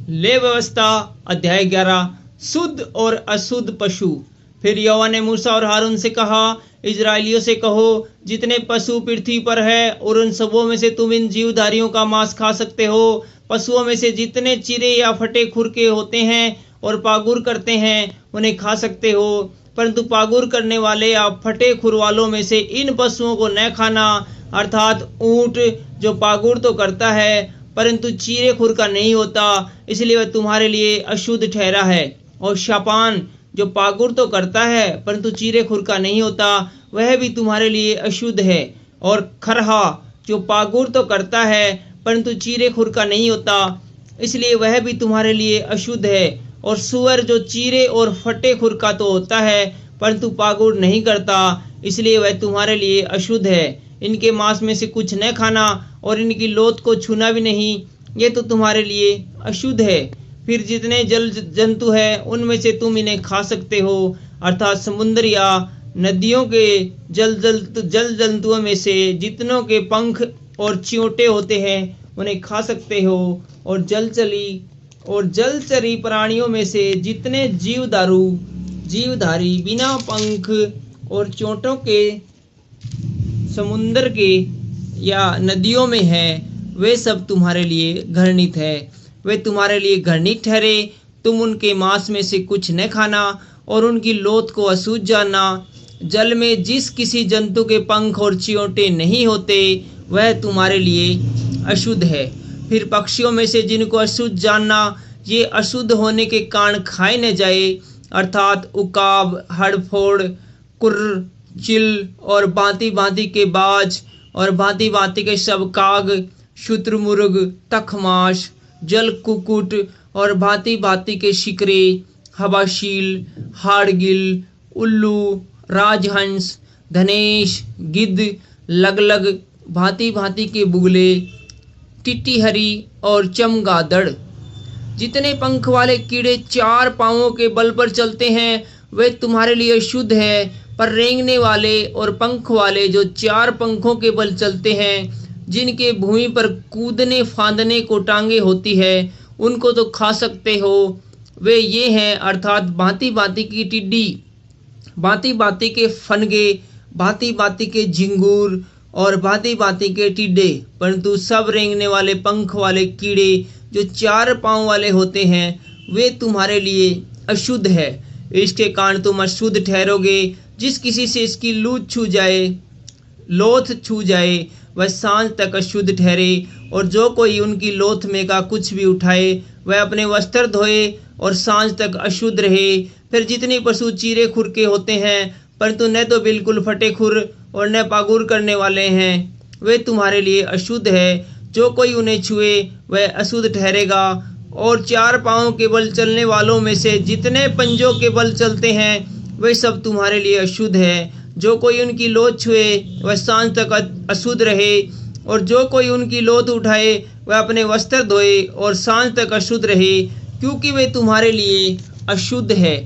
ले व्यवस्था अध्याय 11 शुद्ध और अशुद्ध पशु। फिर यहोवा ने मूसा और हारून से कहा, इजराइलियों से कहो, जितने पशु पृथ्वी पर है और उन सबों में से तुम इन जीवधारियों का मांस खा सकते हो। पशुओं में से जितने चिरे या फटे खुर के होते हैं और पागुर करते हैं उन्हें खा सकते हो, परंतु पागुर करने वाले या फटे खुर वालों में से इन पशुओं को न खाना, अर्थात ऊंट जो पागुर तो करता है परंतु चीरे खुर का नहीं होता, इसलिए वह तुम्हारे लिए अशुद्ध ठहरा है। और शापान जो पागुर तो करता है परंतु चीरे खुर का नहीं होता, वह भी तुम्हारे लिए अशुद्ध है। और खरहा जो पागुर तो करता है परंतु चीरे खुर का नहीं होता, इसलिए वह भी तुम्हारे लिए अशुद्ध है। और सुअर जो चीरे और फटे खुर का तो होता है परंतु पागुर नहीं करता, इसलिए वह तुम्हारे लिए अशुद्ध है। इनके मांस में से कुछ न खाना और इनकी लोथ को छूना भी नहीं, ये तो तुम्हारे लिए अशुद्ध है। फिर जितने जल जंतु हैं उनमें से तुम इन्हें खा सकते हो, अर्थात समुद्र या नदियों के जल जंतुओं में से जितनों के पंख और चियोटे होते हैं उन्हें खा सकते हो। और जलचरी प्राणियों में से जितने जीवधारी बिना पंख और चोटों के समुद्र के या नदियों में है, वे सब तुम्हारे लिए घृणित है। वे तुम्हारे लिए घृणित ठहरे। तुम उनके मांस में से कुछ न खाना और उनकी लोथ को अशुद्ध जानना। जल में जिस किसी जंतु के पंख और चियोटे नहीं होते वह तुम्हारे लिए अशुद्ध है। फिर पक्षियों में से जिनको अशुद्ध जानना, ये अशुद्ध होने के कारण खाए न जाए, अर्थात उकाब, हड़फोड़, कुर्र, चिल और भांति भांति के बाज और भांति भांति के सब काग, शुतुरमुर्ग, तखमाश, जल कुकुट और भांति भांति के शिकरे, हवाशील, हाड़गिल, उल्लू, राजहंस, धनेश, गिद्ध, लगलग, भांति भांति के बुगले, टिटिहरी और चमगादड़। जितने पंख वाले कीड़े 4 पांवों के बल पर चलते हैं वे तुम्हारे लिए शुद्ध है, पर रेंगने वाले और पंख वाले जो 4 पंखों के बल चलते हैं, जिनके भूमि पर कूदने फांदने को टांगे होती है, उनको तो खा सकते हो। वे ये हैं, अर्थात भांति भांति की टिड्डी, भांति भांति के फनगे, भांति भांति के झिंगूर और भांति भांति के टिड्डे। परंतु सब रेंगने वाले पंख वाले कीड़े जो 4 पांव वाले होते हैं वे तुम्हारे लिए अशुद्ध है। इसके कारण तुम अशुद्ध ठहरोगे। जिस किसी से इसकी लोथ छू जाए वह सांझ तक अशुद्ध ठहरे। और जो कोई उनकी लोथ में का कुछ भी उठाए वह अपने वस्त्र धोए और सांझ तक अशुद्ध रहे। फिर जितने पशु चीरे खुर के होते हैं परंतु न तो बिल्कुल फटे खुर और न पागुर करने वाले हैं, वे तुम्हारे लिए अशुद्ध है। जो कोई उन्हें छुए वह अशुद्ध ठहरेगा। और 4 पांवों के बल चलने वालों में से जितने पंजों के बल चलते हैं वे सब तुम्हारे लिए अशुद्ध है। जो कोई उनकी लोथ छुए वह सांझ तक अशुद्ध रहे। और जो कोई उनकी लोथ उठाए वह अपने वस्त्र धोए और सांझ तक अशुद्ध रहे, क्योंकि वे तुम्हारे लिए अशुद्ध है।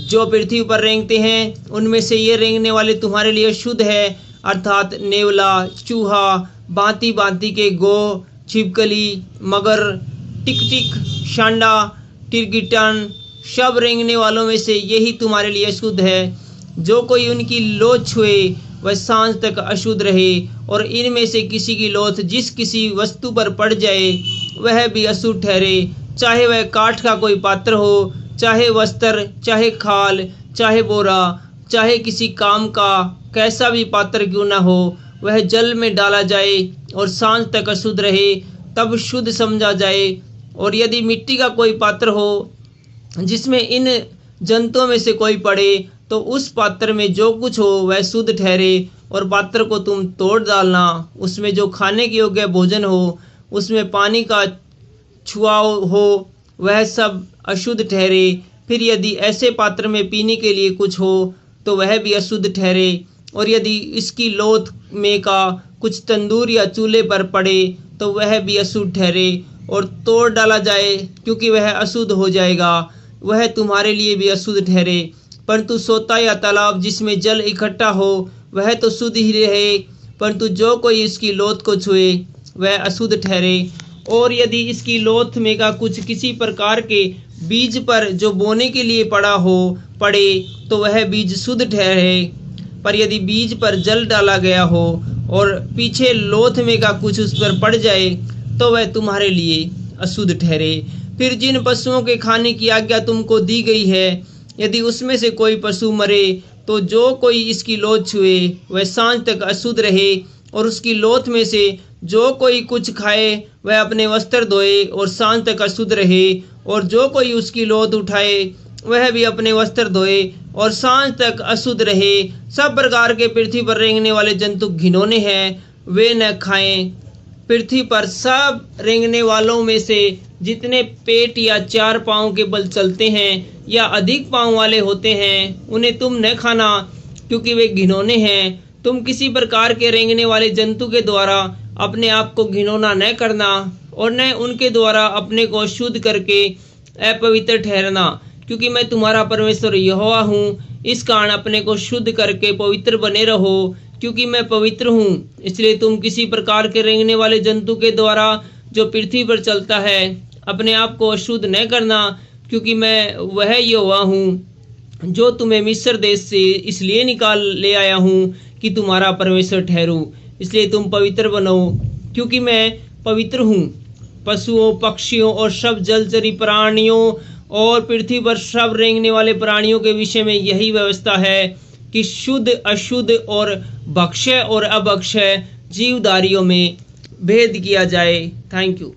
जो पृथ्वी पर रेंगते हैं उनमें से ये रेंगने वाले तुम्हारे लिए अशुद्ध है, अर्थात नेवला, चूहा, भांति भांति के गो, छिपकली, मगर, टिकटिक, शांडा, टिरगिटन, सब रेंगने वालों में से यही तुम्हारे लिए अशुद्ध है। जो कोई उनकी लोथ छुए वह सांझ तक अशुद्ध रहे। और इनमें से किसी की लोथ जिस किसी वस्तु पर पड़ जाए वह भी अशुद्ध ठहरे, चाहे वह काठ का कोई पात्र हो, चाहे वस्त्र, चाहे खाल, चाहे बोरा, चाहे किसी काम का कैसा भी पात्र क्यों न हो, वह जल में डाला जाए और सांझ तक अशुद्ध रहे, तब शुद्ध समझा जाए। और यदि मिट्टी का कोई पात्र हो जिसमें इन जंतुओं में से कोई पड़े तो उस पात्र में जो कुछ हो वह शुद्ध ठहरे। और पात्र को तुम तोड़ डालना, उसमें जो खाने के योग्य भोजन हो, उसमें पानी का छुआव हो, वह सब अशुद्ध ठहरे। फिर यदि ऐसे पात्र में पीने के लिए कुछ हो तो वह भी अशुद्ध ठहरे। और यदि इसकी लोथ में का कुछ तंदूर या चूल्हे पर पड़े तो वह भी अशुद्ध ठहरे और तोड़ डाला जाए, क्योंकि वह अशुद्ध हो जाएगा, वह तुम्हारे लिए भी अशुद्ध ठहरे। परंतु सोता या तालाब जिसमें जल इकट्ठा हो वह तो शुद्ध ही रहे, परंतु जो कोई इसकी लोथ को छुए वह अशुद्ध ठहरे। और यदि इसकी लोथ में का कुछ किसी प्रकार के बीज पर जो बोने के लिए पड़े तो वह बीज शुद्ध ठहरे। पर यदि बीज पर जल डाला गया हो और पीछे लोथ में का कुछ उस पर पड़ जाए तो वह तुम्हारे लिए अशुद्ध ठहरे। फिर जिन पशुओं के खाने की आज्ञा तुमको दी गई है, यदि उसमें से कोई पशु मरे तो जो कोई इसकी लोथ छुए वह सांझ तक अशुद्ध रहे, और उसकी लोथ में से जो कोई कुछ खाए वह अपने वस्त्र धोए और सांझ तक अशुद्ध रहे, और जो कोई उसकी लोथ उठाए वह भी अपने वस्त्र धोए और सांझ तक अशुद्ध रहे। सब प्रकार के पृथ्वी पर रेंगने वाले जंतु घिनौने हैं, वे न खाएं। पृथ्वी पर सब रेंगने वालों में से जितने पेट या 4 पांव के बल चलते हैं या अधिक पांव वाले होते हैं, उन्हें तुम न खाना, क्योंकि वे घिनौने हैं। तुम किसी प्रकार के रेंगने वाले जंतु के द्वारा अपने आप को घिनौना न करना, और न उनके द्वारा अपने को शुद्ध करके अपवित्र ठहरना, क्योंकि मैं तुम्हारा परमेश्वर यहोवा हूँ। इस कारण अपने को शुद्ध करके पवित्र बने रहो, क्योंकि मैं पवित्र हूँ। इसलिए तुम किसी प्रकार के रेंगने वाले जंतु के द्वारा जो पृथ्वी पर चलता है अपने आप को अशुद्ध न करना, क्योंकि मैं वह यहोवा हूँ जो तुम्हें मिस्र देश से इसलिए निकाल ले आया हूँ कि तुम्हारा परमेश्वर ठहरूं। इसलिए तुम पवित्र बनो, क्योंकि मैं पवित्र हूँ। पशुओं, पक्षियों और सब जलचरी प्राणियों और पृथ्वी पर सब रेंगने वाले प्राणियों के विषय में यही व्यवस्था है कि शुद्ध, अशुद्ध और भक्ष्य और अभक्ष्य जीवधारियों में भेद किया जाए। Thank you.